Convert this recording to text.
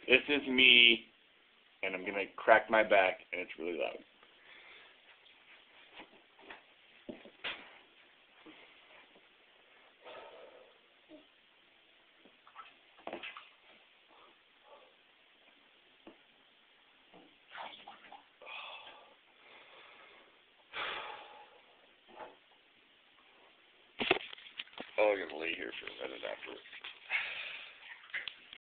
This is me, and I'm going to crack my back, and it's really loud. Oh, I'm going to lay here for a minute after.